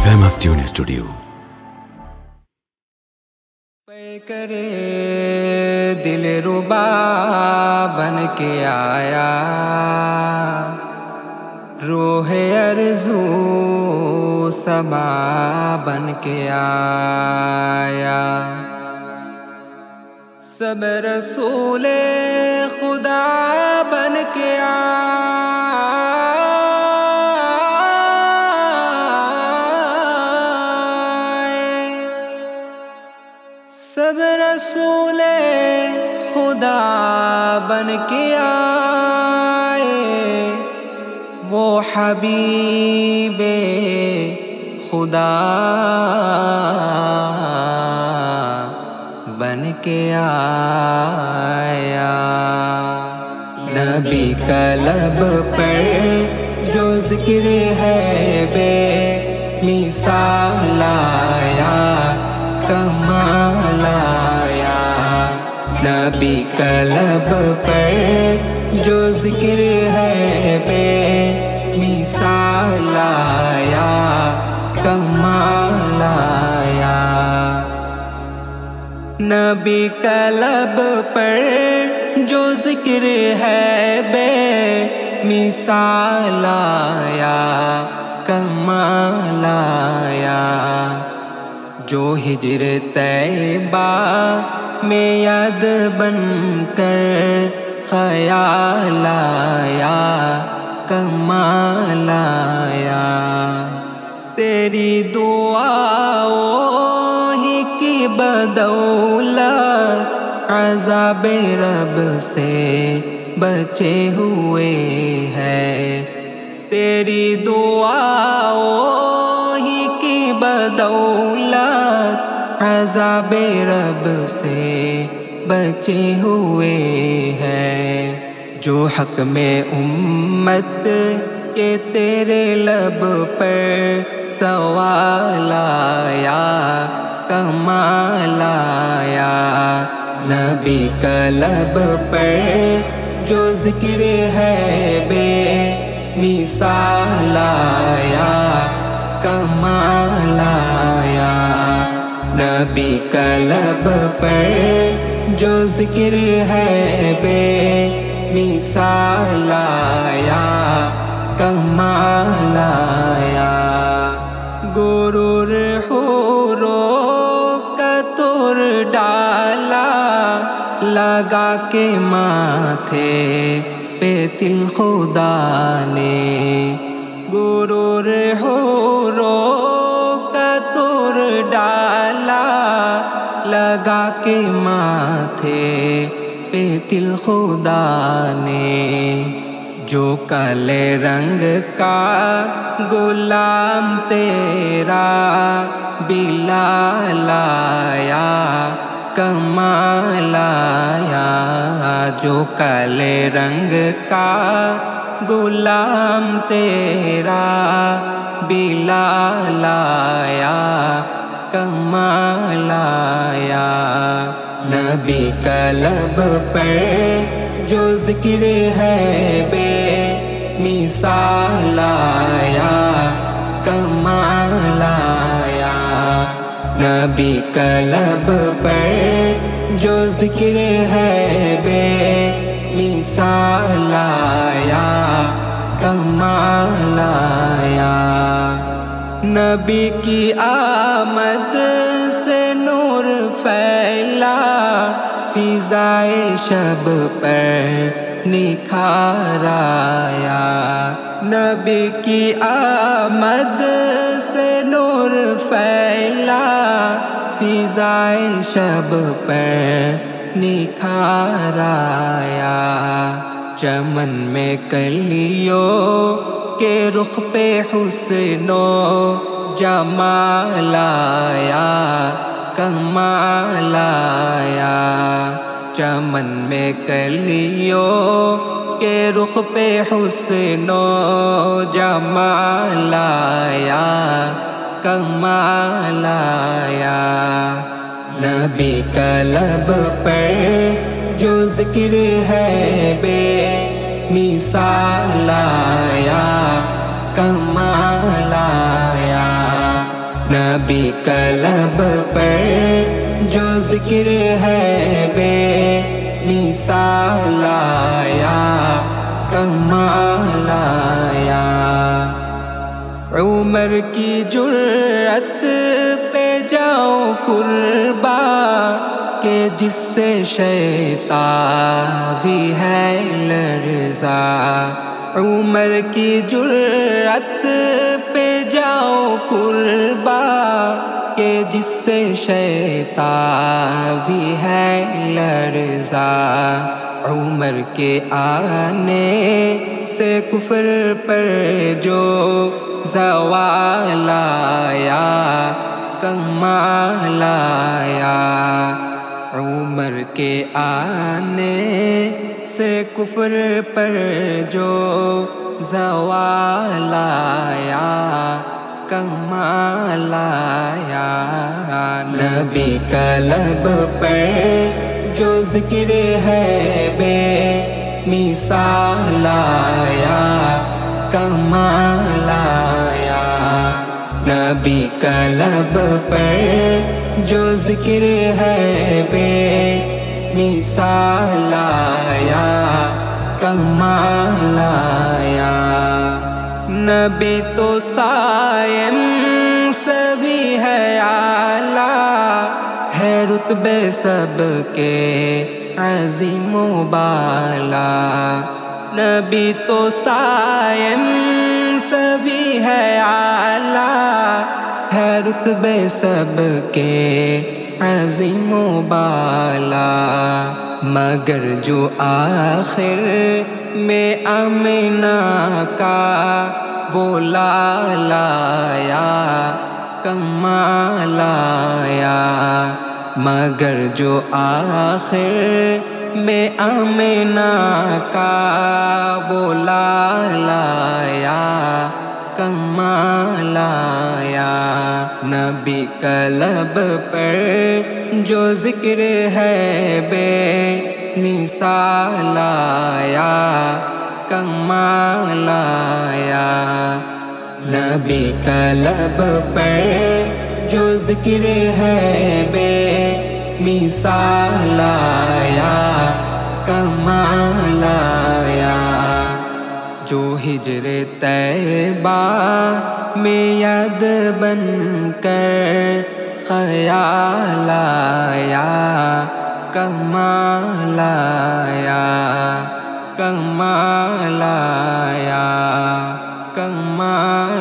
Famous tune studio. کرے دل ربا بن کے آیا، روح ارزو سما بن کے آیا، سب رسول خدا بن کے سب رسول خدا بن کے آئے، وہ حبیب خدا بن کے آیا. نبی کا لب پر جو ذکر ہے بے مثال آیا، کمال آیا. نبی کا لب پر جو ذکر ہے بے مثال آیا، کمال آیا. نبی کا لب پر جو ذکر ہے بے مثال آیا، کمال آیا. جو ہجر طیبہ میں یاد بن کر خیال آیا، کمال آیا. تیری دعاؤں ہی کی بدولت عذاب رب سے بچے ہوئے ہیں. تیری دعاؤں ہی کی بدولت عذاب رب سے بچے ہوئے ہیں. جو حق میں امت کے تیرے لب پر سوال آیا، کمال آیا. نبی کا لب پر جو ذکر ہے بے مثال آیا، کمال آیا. نبی کا لب پر جو ذکر ہے بے مثال آیا، کمال آیا. غرور حوروں کا توڑ ڈالا، لگا کے ماتھے پہ تل خدا نے. غرور حوروں کا توڑ ڈالا، لگا کے ماتھے پہ تل خدا نے. جو کالے رنگ کا غلام تیرا بلال آیا، کمال آیا. جو کالے رنگ کا غلام تیرا بلال آیا، کمال آیا. نبی کا لب پر جو ذکر ہے بے مثال آیا، کمال آیا. نبی کا لب پر جو ذکر ہے بے مثال آیا، کمال آیا. نبی کی آمد سے نور پھیلا، فضائے شب پر نکھار آیا. نبی کی آمد سے نور پھیلا، فضائے شب پر نکھار آیا. چمن میں کلیوں کے رخ پہ حسن و جمال آیا، کمال آیا. چمن میں کلیوں کے رخ پہ حسن و جمال آیا، کمال آیا. نبی کا لب پر جو ذکر ہے بے مثال آیا، کمال آیا. نبی کا لب پر جو ذکر ہے بے مثال آیا، کمال آیا۔ عمر کی جرأت پہ جاؤ قربا کہ جس سے شیطان بھی ہے لرزا۔ عمر کی جرأت پہ جاؤ قربا کہ جس سے شیطان بھی ہے لرزا۔ عمر کے آنے سے کفر پر جو زوال آیا، کمال آیا۔ عمر کے آنے سے کفر پر جو زوال آیا، کمال آیا۔ نبی کا لب پر جو ذکر ہے بے مثال آیا، کمال آیا۔ نبی کا لب پر جو ذکر ہے بے مثال آیا، کمال آیا۔ نبی تو سائن سے بھی ہے اعلیٰ، ہے رتبے سب کے عظیم و بالا۔ نبی تو سائن سے بھی ہے اعلیٰ، ہے رتبے سب کے عظیم و بالا۔ مگر جو آخر میں آمنہ کا وہ لال آیا، کمال آیا۔ مگر جو آخر میں آمنہ کا وہ لال آیا، کمال آیا۔ نبی کا لب پر جو ذکر ہے بے مثال آیا، کمال آیا۔ نبی کا لب پر جو ذکر ہے بے مثال آیا، کمال آیا۔ جو ہجر طیبہ میں یاد بن کر خیال آیا، کمال آیا، کمال آیا، کمال